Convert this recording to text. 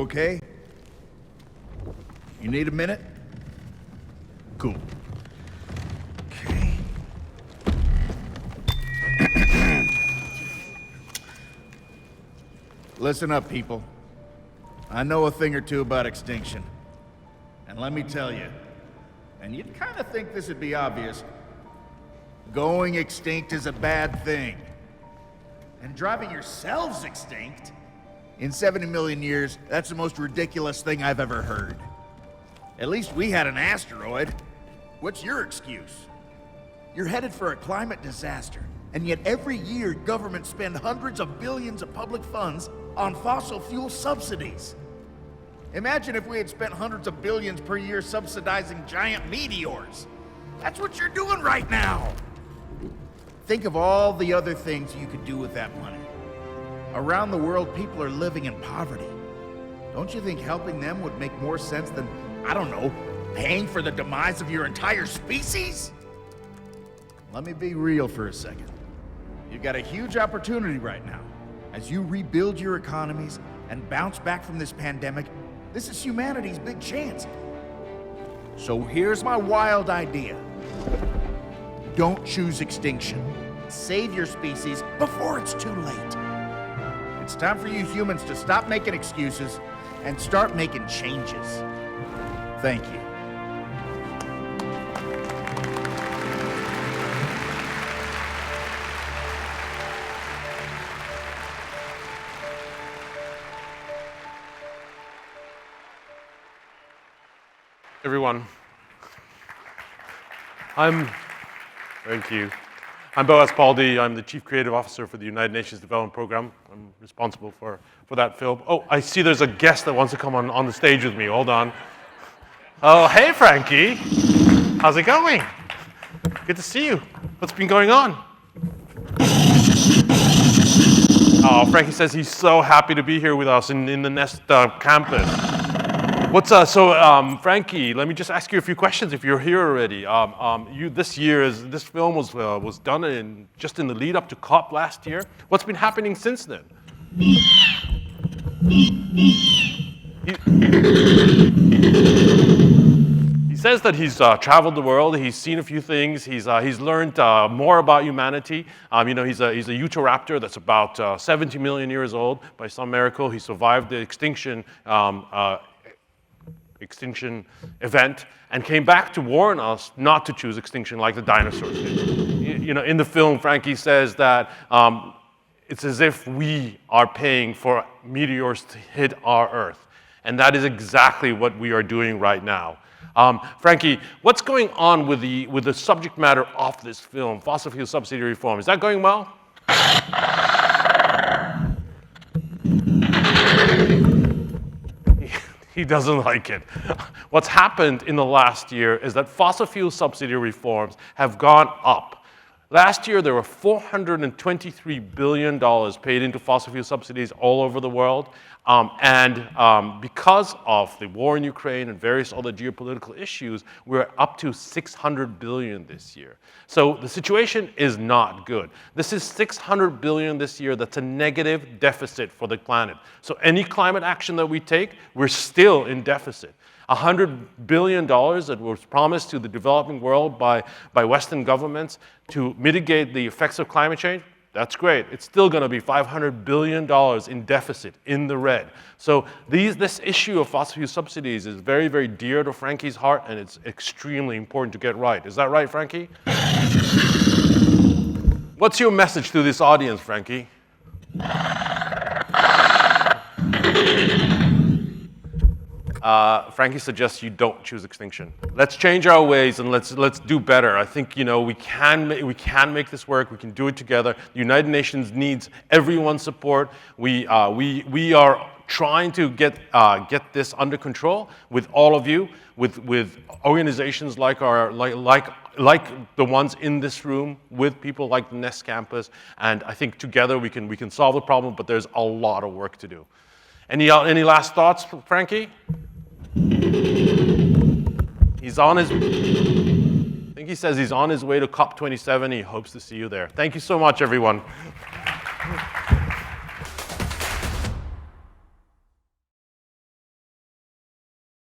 okay? You need a minute? Cool. Okay. Listen up, people. I know a thing or two about extinction. And let me tell you, and you'd kind of think this would be obvious, going extinct is a bad thing. And driving yourselves extinct? In 70 million years, that's the most ridiculous thing I've ever heard. At least we had an asteroid. What's your excuse? You're headed for a climate disaster, and yet every year governments spend hundreds of billions of public funds on fossil fuel subsidies. Imagine if we had spent hundreds of billions per year subsidizing giant meteors. That's what you're doing right now. Think of all the other things you could do with that money. Around the world, people are living in poverty. Don't you think helping them would make more sense than, I don't know, paying for the demise of your entire species? Let me be real for a second. You've got a huge opportunity right now. As you rebuild your economies and bounce back from this pandemic, this is humanity's big chance. So here's my wild idea. Don't choose extinction. Save your species before it's too late. It's time for you humans to stop making excuses and start making changes. Thank you. Everyone, thank you. I'm Boaz Paldi. I'm the Chief Creative Officer for the United Nations Development Program. I'm responsible for that film. Oh, I see there's a guest that wants to come on the stage with me. Hold on. Oh, hey, Frankie. How's it going? Good to see you. What's been going on? Oh, Frankie says he's so happy to be here with us in the Nest campus. Frankie, let me just ask you a few questions if you're here already. This film was done just in the lead up to COP last year. What's been happening since then? He says that he's traveled the world. He's seen a few things. He's learned more about humanity. He's a utahraptor that's about 70 million years old. By some miracle, he survived the extinction event and came back to warn us not to choose extinction like the dinosaurs did. In the film, Frankie says that it's as if we are paying for meteors to hit our Earth. And that is exactly what we are doing right now. Frankie, what's going on with the subject matter of this film, fossil fuel subsidy reform? Is that going well? He doesn't like it. What's happened in the last year is that fossil fuel subsidy reforms have gone up. Last year, there were $423 billion paid into fossil fuel subsidies all over the world. Because of the war in Ukraine and various other geopolitical issues, we're up to $600 billion this year. So the situation is not good. This is $600 billion this year. That's a negative deficit for the planet. So any climate action that we take, we're still in deficit. $100 billion that was promised to the developing world by Western governments to mitigate the effects of climate change, that's great. It's still going to be $500 billion in deficit, in the red. So this issue of fossil fuel subsidies is very, very dear to Frankie's heart, and it's extremely important to get right. Is that right, Frankie? What's your message to this audience, Frankie? Frankie suggests you don't choose extinction. Let's change our ways and let's do better. I think we can make this work. We can do it together. The United Nations needs everyone's support. We are trying to get this under control with all of you, with organizations like the ones in this room, with people like the Nest campus, and I think together we can solve the problem. But there's a lot of work to do. Any last thoughts, Frankie? I think he says he's on his way to COP27. He hopes to see you there. Thank you so much, everyone.